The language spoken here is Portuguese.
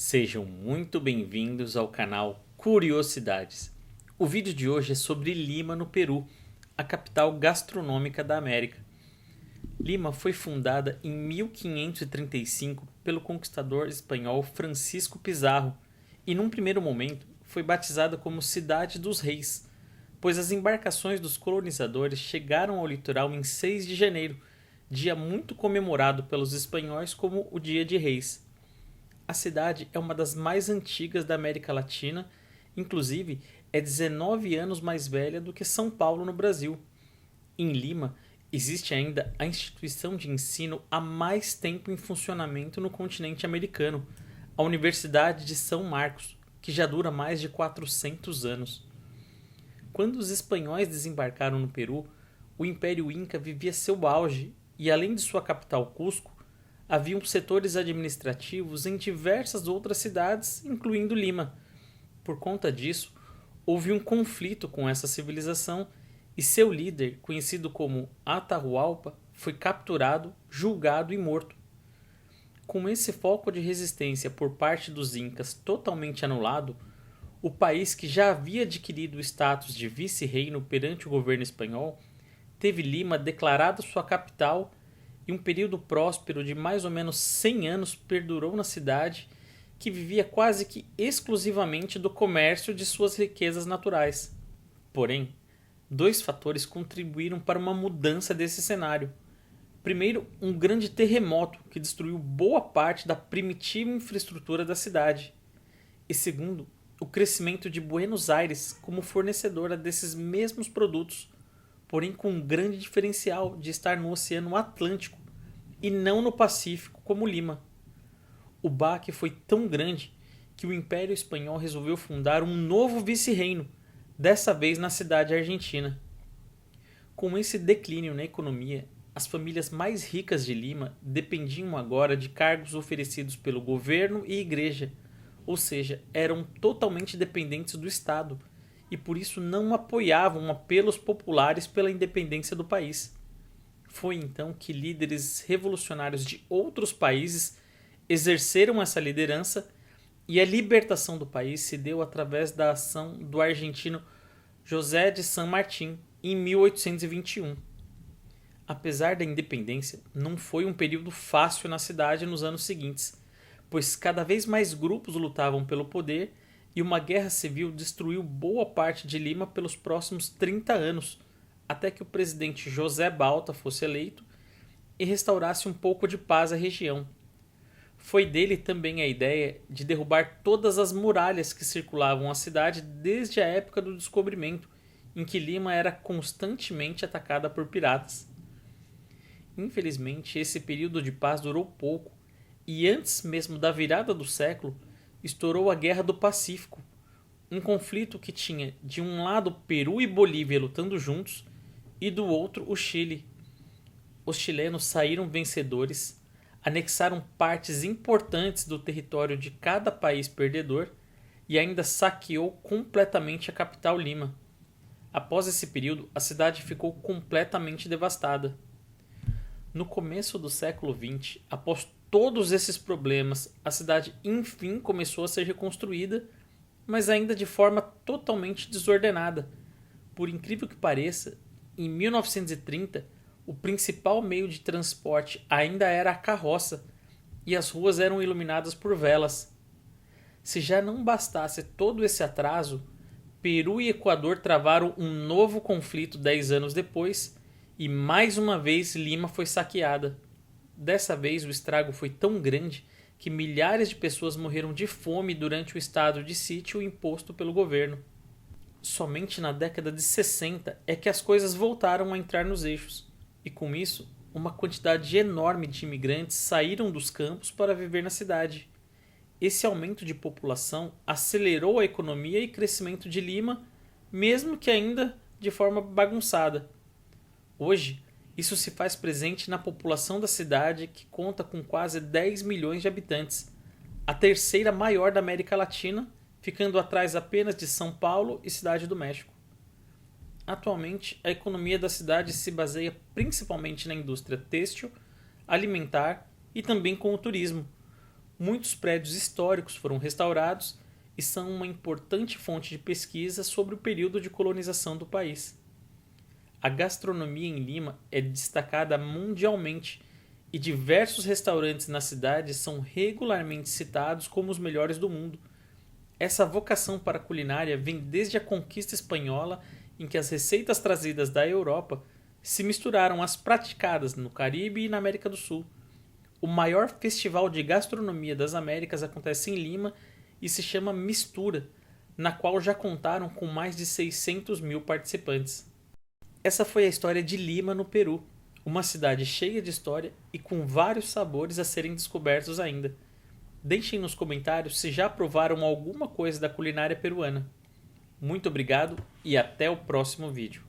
Sejam muito bem-vindos ao canal Curiosidades. O vídeo de hoje é sobre Lima, no Peru, a capital gastronômica da América. Lima foi fundada em 1535 pelo conquistador espanhol Francisco Pizarro e, num primeiro momento, foi batizada como Cidade dos Reis, pois as embarcações dos colonizadores chegaram ao litoral em 6 de janeiro, dia muito comemorado pelos espanhóis como o Dia de Reis. A cidade é uma das mais antigas da América Latina, inclusive é 19 anos mais velha do que São Paulo, no Brasil. Em Lima, existe ainda a instituição de ensino há mais tempo em funcionamento no continente americano, a Universidade de São Marcos, que já dura mais de 400 anos. Quando os espanhóis desembarcaram no Peru, o Império Inca vivia seu auge e, além de sua capital Cusco, haviam setores administrativos em diversas outras cidades, incluindo Lima. Por conta disso, houve um conflito com essa civilização e seu líder, conhecido como Atahualpa, foi capturado, julgado e morto. Com esse foco de resistência por parte dos Incas totalmente anulado, o país, que já havia adquirido o status de vice-reino perante o governo espanhol, teve Lima declarada sua capital, e um período próspero de mais ou menos 100 anos perdurou na cidade, que vivia quase que exclusivamente do comércio de suas riquezas naturais. Porém, dois fatores contribuíram para uma mudança desse cenário. Primeiro, um grande terremoto que destruiu boa parte da primitiva infraestrutura da cidade. E segundo, o crescimento de Buenos Aires como fornecedora desses mesmos produtos, porém com um grande diferencial de estar no Oceano Atlântico e não no Pacífico como Lima. O baque foi tão grande que o Império Espanhol resolveu fundar um novo vice-reino, dessa vez na cidade argentina. Com esse declínio na economia, as famílias mais ricas de Lima dependiam agora de cargos oferecidos pelo governo e igreja, ou seja, eram totalmente dependentes do Estado e por isso não apoiavam apelos populares pela independência do país. Foi então que líderes revolucionários de outros países exerceram essa liderança e a libertação do país se deu através da ação do argentino José de San Martín em 1821. Apesar da independência, não foi um período fácil na cidade nos anos seguintes, pois cada vez mais grupos lutavam pelo poder e uma guerra civil destruiu boa parte de Lima pelos próximos 30 anos, até que o presidente José Balta fosse eleito e restaurasse um pouco de paz à região. Foi dele também a ideia de derrubar todas as muralhas que circulavam a cidade desde a época do descobrimento, em que Lima era constantemente atacada por piratas. Infelizmente, esse período de paz durou pouco, e antes mesmo da virada do século, estourou a Guerra do Pacífico, um conflito que tinha de um lado Peru e Bolívia lutando juntos e do outro o Chile. Os chilenos saíram vencedores, anexaram partes importantes do território de cada país perdedor e ainda saqueou completamente a capital Lima. Após esse período, a cidade ficou completamente devastada. No começo do século XX, após todos esses problemas, a cidade enfim começou a ser reconstruída, mas ainda de forma totalmente desordenada. Por incrível que pareça, em 1930, o principal meio de transporte ainda era a carroça e as ruas eram iluminadas por velas. Se já não bastasse todo esse atraso, Peru e Equador travaram um novo conflito 10 anos depois e mais uma vez Lima foi saqueada. Dessa vez o estrago foi tão grande que milhares de pessoas morreram de fome durante o estado de sítio imposto pelo governo. Somente na década de 60 é que as coisas voltaram a entrar nos eixos, e com isso, uma quantidade enorme de imigrantes saíram dos campos para viver na cidade. Esse aumento de população acelerou a economia e crescimento de Lima, mesmo que ainda de forma bagunçada. Hoje, isso se faz presente na população da cidade, que conta com quase 10 milhões de habitantes, a terceira maior da América Latina, ficando atrás apenas de São Paulo e Cidade do México. Atualmente, a economia da cidade se baseia principalmente na indústria têxtil, alimentar e também com o turismo. muitos prédios históricos foram restaurados e são uma importante fonte de pesquisa sobre o período de colonização do país. A gastronomia em Lima é destacada mundialmente e diversos restaurantes na cidade são regularmente citados como os melhores do mundo. Essa vocação para a culinária vem desde a conquista espanhola, em que as receitas trazidas da Europa se misturaram às praticadas no Caribe e na América do Sul. O maior festival de gastronomia das Américas acontece em Lima e se chama Mistura, na qual já contaram com mais de 600 mil participantes. Essa foi a história de Lima, no Peru, uma cidade cheia de história e com vários sabores a serem descobertos ainda. Deixem nos comentários se já provaram alguma coisa da culinária peruana. Muito obrigado e até o próximo vídeo.